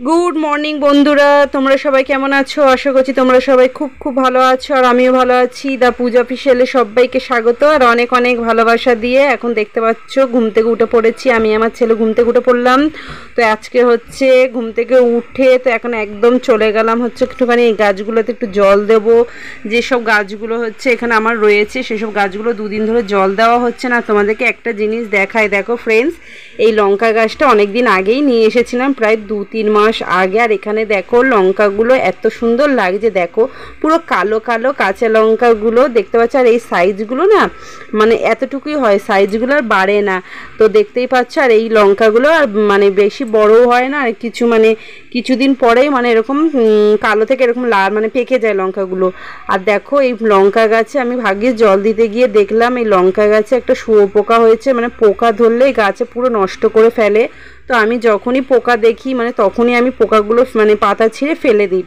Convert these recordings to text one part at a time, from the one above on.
Good morning বন্ধুরা, তোমরা সবাই কেমন আছো? আশা করছি তোমরা সবাই খুব খুব ভালো আছো, আর আমিও ভালো আছি। দা পূজা অফিসিয়ালে সবাইকে স্বাগত আর অনেক অনেক ভালোবাসা দিয়ে। এখন দেখতে পাচ্ছ ঘুম থেকে উঠে পড়েছি, আমি আমার ছেলে ঘুম থেকে উঠে পড়লাম। তো আজকে হচ্ছে ঘুম থেকে উঠে তো এখন একদম চলে গেলাম হচ্ছে একটুখানি এই গাছগুলোতে একটু জল দেব। যেসব গাছগুলো হচ্ছে এখানে আমার রয়েছে সেসব গাছগুলো দুদিন ধরে জল দেওয়া হচ্ছে না। তোমাদেরকে একটা জিনিস দেখাই, দেখো ফ্রেন্ডস, এই লঙ্কা গাছটা অনেক দিন আগেই নিয়ে এসেছিলাম, প্রায় 2-3 মাস আগে। আর এখানে দেখো লঙ্কাগুলো এত সুন্দর লাগছে, দেখো পুরো কালো কালো কাঁচা লঙ্কাগুলো দেখতে পাচ্ছ। আর এই সাইজগুলো না মানে এতটুকুই হয়, সাইজগুলো আর বাড়ে না। তো দেখতেই পাচ্ছ, আর এই লঙ্কাগুলো আর মানে বেশি বড়ও হয় না, আর কিছু মানে কিছুদিন পরেই মানে এরকম কালো থেকে এরকম লাল মানে পেকে যায় লঙ্কাগুলো। আর দেখো এই লঙ্কা গাছে আমি ভাগ্যিস জল দিতে গিয়ে দেখলাম এই লঙ্কা গাছে একটা শুয়োপোকা হয়েছে, মানে পোকা ধরলে এই গাছে পুরো নষ্ট করে ফেলে। তো আমি যখনই পোকা দেখি মানে তখনই আমি পোকাগুলো মানে পাতা ছিঁড়ে ফেলে দিই,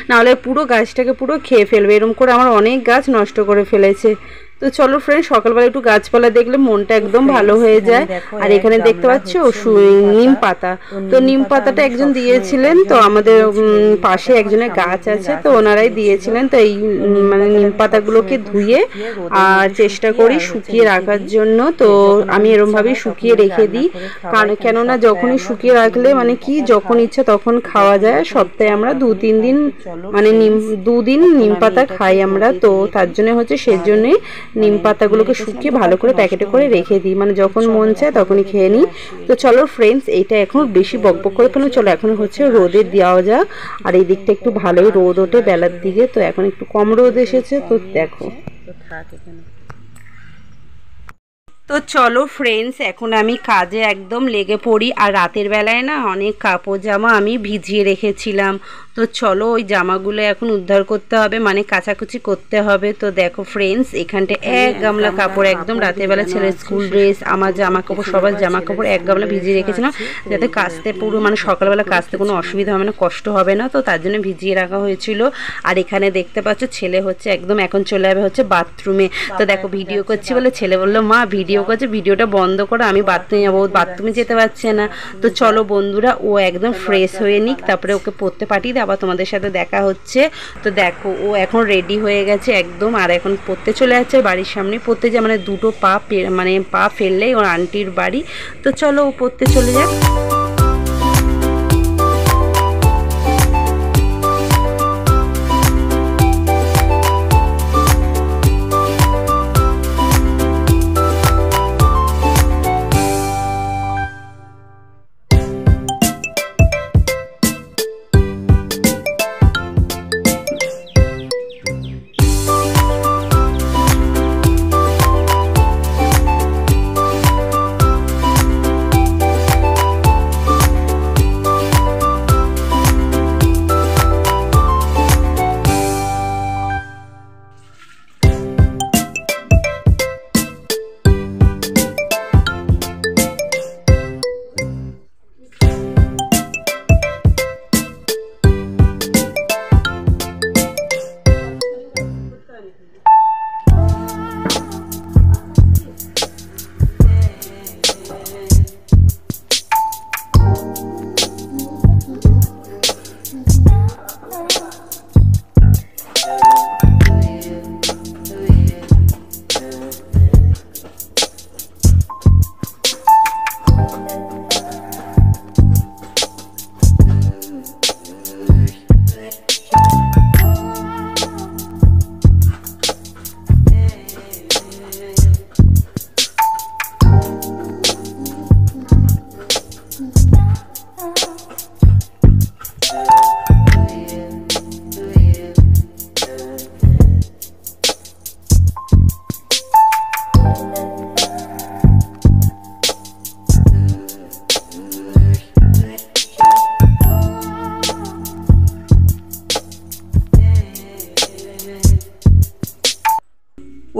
নাহলে পুরো গাছটাকে পুরো খেয়ে ফেলবে। এরকম করে আমার অনেক গাছ নষ্ট করে ফেলেছে। তো চলো ফ্রেন্ড, সকালবেলা একটু গাছপালা দেখলে মনটা একদম ভালো হয়ে যায়। আর এখানে দেখতে পাচ্ছ নিম পাতা, তো নিম পাতাটা একজন দিয়েছিলেন, তো আমাদের পাশে একজনের গাছ আছে, তো ওনারাই দিয়েছিলেন। তো এই মানে নিম পাতাগুলোকে ধুয়ে আর চেষ্টা করি শুকিয়ে রাখার জন্য। তো আমি এরমভাবেই শুকিয়ে রেখে দিই, কারণ কেননা যখনই শুকিয়ে রাখলে মানে কি যখন ইচ্ছা তখন খাওয়া যায়। সপ্তাহে আমরা 2-3 দিন মানে 2 দিন নিম পাতা খাই আমরা। তো তার জন্য হচ্ছে সেজন্যই নিম পাতাগুলোকে শুকিয়ে ভালো করে প্যাকেটে করে রেখে দিই, মানে যখন মন চায় তখনই খেয়ে নিই। তো চলো ফ্রেন্ডস, এইটা এখন বেশি বকবক করে ফেলুন, চলো এখন হচ্ছে রোদে দেওয়া যাক। আর এই দিকটা একটু ভালোই রোদ ওঠে বেলার দিকে, তো এখন একটু কম রোদ এসেছে। তো দেখো, তো চলো ফ্রেন্ডস, এখন আমি কাজে একদম লেগে পড়ি। আর রাতের বেলায় না অনেক কাপড় জামা আমি ভিজিয়ে রেখেছিলাম, তো চলো ওই জামাগুলো এখন উদ্ধার করতে হবে, মানে কাচাকুচি করতে হবে। তো দেখো ফ্রেন্ডস, এখানটা এক গামলা কাপড় একদম রাতের বেলা ছেলের স্কুল ড্রেস, আমার জামা কাপড়, সবার জামা কাপড় এক গামলা ভিজিয়ে রেখেছিলাম, যাতে কাচতে পুরো মানে সকালবেলা কাচতে কোনো অসুবিধা হবে না, কষ্ট হবে না। তো তার জন্য ভিজিয়ে রাখা হয়েছিল। আর এখানে দেখতে পাচ্ছ ছেলে হচ্ছে একদম এখন চলে যাবে হচ্ছে বাথরুমে। তো দেখো ভিডিও করছি বলে ছেলে বললো মা ভিডিও করছে, ভিডিওটা বন্ধ করো, আমি বাথরুমে যাবো, বাথরুমে যেতে পারছে না। তো চলো বন্ধুরা, ও একদম ফ্রেশ হয়ে নিক, তারপরে ওকে পড়তে পাঠিয়ে দিয়ে আবার তোমাদের সাথে দেখা হচ্ছে। তো দেখো ও এখন রেডি হয়ে গেছে একদম, আর এখন পড়তে চলে যাচ্ছে বাড়ির সামনে পড়তে যায়, মানে দুটো পা ফেললেই ওর আন্টির বাড়ি। তো চলো ও পড়তে চলে যাক।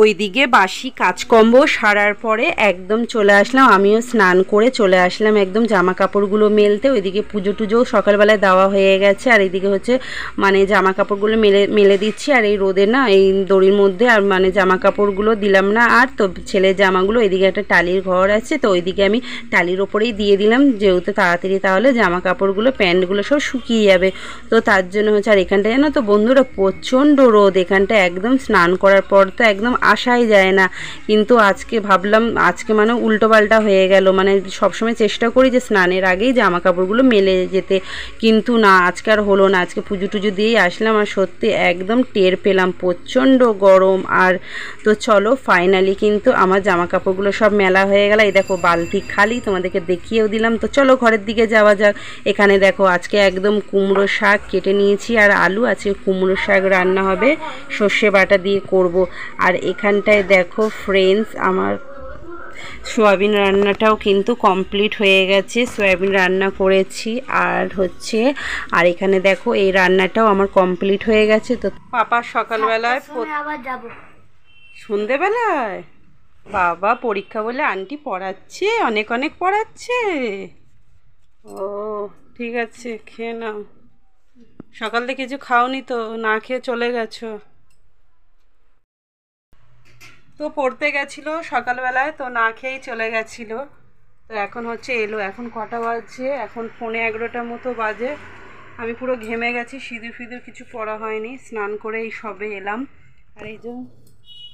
ওইদিকে বাসি কাজকর্ম সারার পরে একদম চলে আসলাম, আমিও স্নান করে চলে আসলাম একদম জামা কাপড়গুলো মেলতে। ওইদিকে পুজো টুজোও সকালবেলায় দেওয়া হয়ে গেছে, আর এইদিকে হচ্ছে মানে জামা কাপড়গুলো মেলে দিচ্ছি। আর এই রোদে না এই দড়ির মধ্যে আর মানে জামা কাপড়গুলো দিলাম না, আর তো ছেলের জামাগুলো এইদিকে একটা টালির ঘর আছে, তো ওইদিকে আমি টালির ওপরেই দিয়ে দিলাম, যেহেতু তাড়াতাড়ি তাহলে জামা কাপড়গুলো প্যান্টগুলো সব শুকিয়ে যাবে। তো তার জন্য হচ্ছে, আর এখানটায় জানো তো বন্ধুরা প্রচণ্ড রোদ, এখানটা একদম স্নান করার পর তো একদম আসাই যায় না। কিন্তু আজকে ভাবলাম আজকে মানে উল্টোপাল্টা হয়ে গেল, মানে সবসময় চেষ্টা করি যে স্নানের আগেই জামা কাপড়গুলো মেলে যেতে, কিন্তু না আজকে আর হলো না। আজকে পুজো টুজো দিয়েই আসলাম, আর সত্যি একদম টের পেলাম প্রচণ্ড গরম। আর তো চলো ফাইনালি কিন্তু আমার জামা কাপড়গুলো সব মেলা হয়ে গেল। এই দেখো বালতি খালি, তোমাদেরকে দেখিয়েও দিলাম। তো চলো ঘরের দিকে যাওয়া যাক। এখানে দেখো আজকে একদম কুমড়ো শাক কেটে নিয়েছি, আর আলু আছে, কুমড়ো শাক রান্না হবে, সর্ষে বাটা দিয়ে করব। আর এখানটায় দেখো ফ্রেন্ডস আমার সোয়াবিন রান্নাটাও কিন্তু কমপ্লিট হয়ে গেছে, সোয়াবিন রান্না করেছি। আর হচ্ছে আর এখানে দেখো এই রান্নাটাও আমার কমপ্লিট হয়ে গেছে। তো পাপা সকালবেলায় আবার যাব সন্ধেবেলায় বাবা পরীক্ষা বলে আন্টি পড়াচ্ছে, অনেক অনেক পড়াচ্ছে। ও ঠিক আছে, খেয়ে নাও। সকাল থেকে কিছু খাওনি তো, না খেয়ে চলে গেছো? তো পড়তে গেছিলো সকালবেলায়, তো না খেয়েই চলে গেছিলো। তো এখন হচ্ছে এলো, এখন কটা বাজছে, এখন 11:15 মতো বাজে। আমি পুরো ঘেমে গেছি, সিঁদুর ফিঁদুর কিছু পরা হয়নি, স্নান করে এই সবে এলাম। আর এই যে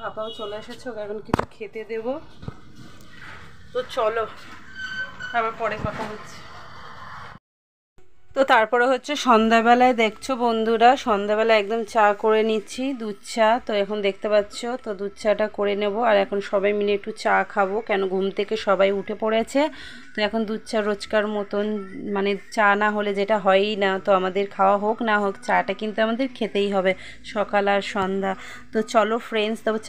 পাপাও চলে এসেছে, এখন কিছু খেতে দেব। তো চলো আবার পরে কথা হচ্ছে। তো তারপরে হচ্ছে সন্ধ্যাবেলায় দেখছো বন্ধুরা, সন্ধ্যাবেলায় একদম চা করে নিচ্ছি, দুধ চা। তো এখন দেখতে পাচ্ছ, তো দুধ চাটা করে নেব। আর এখন সবাই মিলে একটু চা খাবো, কেন ঘুম থেকে সবাই উঠে পড়েছে। তো এখন দুধ চা রোজকার মতন, মানে চা না হলে যেটা হয়ই না, তো আমাদের খাওয়া হোক না হোক চাটা কিন্তু আমাদের খেতেই হবে সকাল আর সন্ধ্যা। তো চলো ফ্রেন্ডস, তবে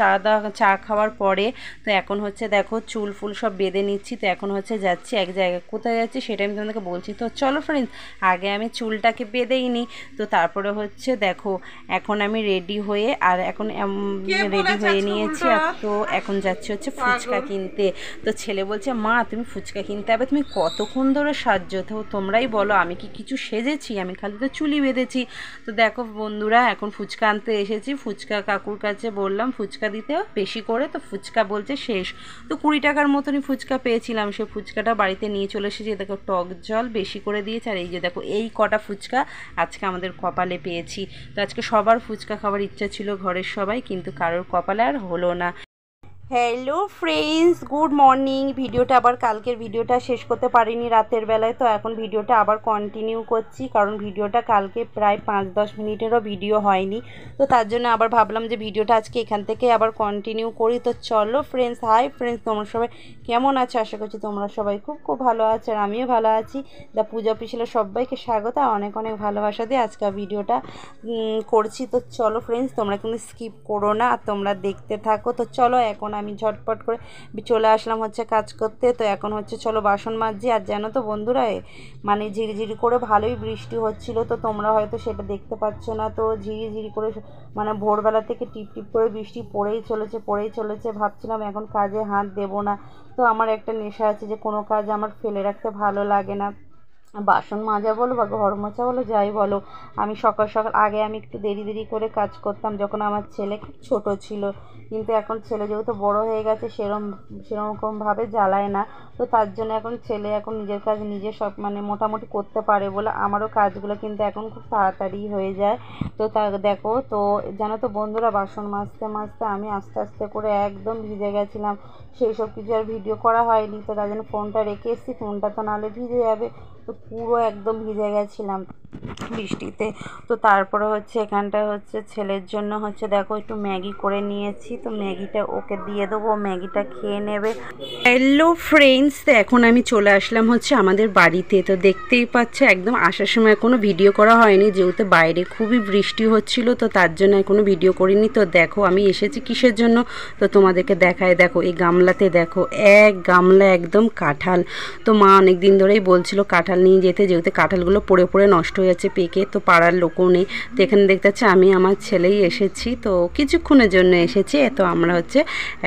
চা খাওয়ার পরে তো এখন হচ্ছে দেখো চুল ফুল সব বেঁধে নিচ্ছি। তো এখন হচ্ছে যাচ্ছি এক জায়গায়, কোথায় যাচ্ছি সেটা আমি তোমাদেরকে বলছি। তো চলো ফ্রেন্ডস, আগে আমি চুলটাকে বেঁধেই নিই। তো তারপরে হচ্ছে দেখো এখন আমি রেডি হয়ে, আর এখন রেডি হয়ে নিয়েছি। আর তো এখন যাচ্ছি হচ্ছে ফুচকা কিনতে। তো ছেলে বলছে মা তুমি ফুচকা কিনতে হবে, তুমি কতক্ষণ ধরে সাজছো? তো তোমরাই বলো, আমি কি কিছু সেজেছি? আমি খালি তো চুলি বেঁধেছি। তো দেখো বন্ধুরা এখন ফুচকা আনতে এসেছি, ফুচকা কাকুর কাছে বললাম ফুচকা দিতে বেশি করে, তো ফুচকা বলছে শেষ। তো 20 টাকার মতনই ফুচকা পেয়েছিলাম, সে ফুচকাটা বাড়িতে নিয়ে চলে এসেছি। দেখো টক জল বেশি করে দিয়েছে, আর এই যে দেখো এই কটা ফুচকা আজকে আমাদের কপালে পেয়েছি। তো আজকে সবার ফুচকা খাবার ইচ্ছা ছিল ঘরের সবাই, কিন্তু কারোর কপালে আর হলো না। Hello friends, good morning. ভিডিওটা আবার কালকের ভিডিওটা শেষ করতে পারিনি রাতের বেলায়, তো এখন ভিডিওটা আবার কন্টিনিউ করছি, কারণ ভিডিওটা কালকে প্রায় 5-10 মিনিটেরও ভিডিও হয়নি। তো তার জন্য আবার ভাবলাম যে ভিডিওটা আজকে এখান থেকে আবার কন্টিনিউ করি। তো চলো ফ্রেন্ডস, হাই ফ্রেন্ডস, তোমরা সবাই কেমন আছো? আশা করছি তোমরা সবাই খুব খুব ভালো আছো, আর আমিও ভালো আছি। দ্য পূজা অফিসিয়ালে সবাইকে স্বাগত, আর অনেক অনেক ভালোবাসা দিয়ে আজকে ভিডিওটা করছি। তো চলো ফ্রেন্ডস, তোমরা কিন্তু স্কিপ করো না, আর তোমরা দেখতে থাকো। তো চলো এখন আমি ঝটপট করে চলে আসলাম হচ্ছে কাজ করতে। তো এখন হচ্ছে চলো বাসন মাজছি। আর জানো তো বন্ধুরা, মানে ঝিরিঝিরি করে ভালোই বৃষ্টি হচ্ছিল, তো তোমরা হয়তো সেটা দেখতে পাচ্ছ না। তো ঝিরিঝিরি করে মানে ভোরবেলা থেকে টিপ টিপ করে বৃষ্টি পড়েই চলেছে। ভাবছিলাম এখন কাজে হাত দেবো না। তো আমার একটা নেশা আছে যে কোনো কাজ আমার ফেলে রাখতে ভালো লাগে না, বাসন মাজা বলো বা ঘর মোছা বলো, যাই বলো। আমি সকাল সকাল আগে আমি একটু দেরি করে কাজ করতাম যখন আমার ছেলে খুব ছোট ছিল, কিন্তু এখন ছেলে যেহেতু বড় হয়ে গেছে সেরকমভাবে জ্বালায় না। তো তার জন্য এখন ছেলে এখন নিজের কাজ নিজে সব মানে মোটামুটি করতে পারে বলে আমারও কাজগুলো কিন্তু এখন খুব তাড়াতাড়ি হয়ে যায়। তো তা দেখো, তো জানো তো বন্ধুরা, বাসন মাজতে মাজতে আমি আস্তে আস্তে করে একদম ভিজে গেছিলাম, সেই সব কিছু আর ভিডিও করা হয়নি। তো তার জন্য ফোনটা রেখে এসেছি, ফোনটা তো নাহলে ভিজে যাবে। তো পুরো একদম ভিজে গেছিলাম বৃষ্টিতে। তো তারপরে হচ্ছে এখানটায় হচ্ছে ছেলের জন্য হচ্ছে দেখো একটু ম্যাগি করে নিয়েছি, তো ম্যাগিটা ওকে দিয়ে দেবো, ম্যাগিটা খেয়ে নেবে। হ্যালো ফ্রেন্ডস, তো এখন আমি চলে আসলাম হচ্ছে আমাদের বাড়িতে। তো দেখতেই পাচ্ছ একদম আসার সময় কোনো ভিডিও করা হয়নি, যেহেতু বাইরে খুবই বৃষ্টি হচ্ছিল, তো তার জন্য কোনো ভিডিও করিনি। তো দেখো আমি এসেছি কিসের জন্য, তো তোমাদেরকে দেখায়। দেখো এই গামলাতে দেখো এক গামলা একদম কাঁঠাল। তো মা অনেক দিন ধরেই বলছিল কাঁঠাল নিয়ে যেতে, যেহেতু কাঁঠালগুলো পড়ে পড়ে নষ্ট হয়ে যাচ্ছে পেকে, তো পাড়ার লোকও নেই। তো এখানে দেখতে পাচ্ছি আমি আমার ছেলেই এসেছি, তো কিছুক্ষণের জন্য এসেছি। তো আমরা হচ্ছে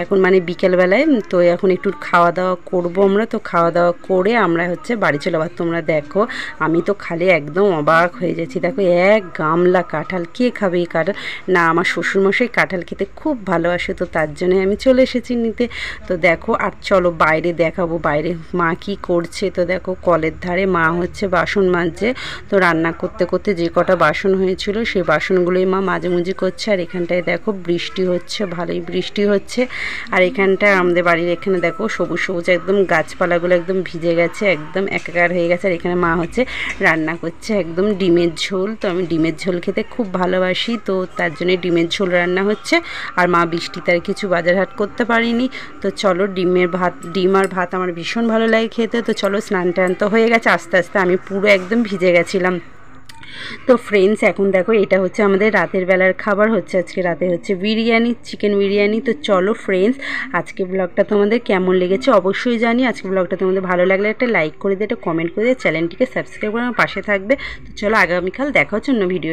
এখন মানে বিকেলবেলায় তো এখন একটু খাওয়া দাওয়া করবো আমরা। তো খাওয়া দাওয়া করে আমরা হচ্ছে বাড়ি চলে যাবো। তোমরা দেখো আমি তো খালি একদম অবাক হয়ে যাচ্ছি। দেখো এক গামলা কাঁঠাল, কে খাবে এই কাঁঠাল? না, আমার শ্বশুরমশাই কাঁঠাল খেতে খুব ভালোবাসে, তো তার জন্য আমি চলে এসেছি নিতে। তো দেখো আর চলো বাইরে দেখাবো বাইরে মা কি করছে। তো দেখো কলের ধারে মা হচ্ছে বাসন মাজছে। তো রান্না করতে করতে যে কটা বাসন হয়েছিল সেই বাসনগুলোই মা মাঝামাঝি করছে। আর এখানটায় দেখো বৃষ্টি হচ্ছে, ভালোই বৃষ্টি হচ্ছে। আর এখানটায় আমাদের বাড়ির এখানে দেখো সবুজ সবুজ একদম গাছপালাগুলো একদম ভিজে গেছে, একদম একাকার হয়ে গেছে। আর এখানে মা হচ্ছে রান্না করছে একদম ডিমের ঝোল। তো আমি ডিমের ঝোল খেতে খুব ভালোবাসি, তো তার জন্য ডিমের ঝোল রান্না হচ্ছে। আর মা বৃষ্টিতে আর কিছু বাজার হাট করতে পারিনি। তো চলো ডিম আর ভাত আমার ভীষণ ভালো লাগে খেতে। তো চলো স্নান টান তো হয়ে গেছে, আস্তে আস্তে আমি পুরো একদম ভিজে গেছিলাম। তো ফ্রেন্ডস এখন দেখো এটা হচ্ছে আমাদের রাতের বেলার খাবার হচ্ছে, আজকে রাতে হচ্ছে বিরিয়ানি, চিকেন বিরিয়ানি। তো চলো ফ্রেন্ডস আজকে ব্লগটা তোমাদের কেমন লেগেছে অবশ্যই জানি। আজকে ব্লগটা তোমাদের ভালো লাগলে একটা লাইক করে দিয়ে, একটা কমেন্ট করে দিয়ে, চ্যানেলটিকে সাবস্ক্রাইব করে আমার পাশে থাকবে। তো চলো আগামীকাল দেখা হচ্ছে অন্য ভিডিও।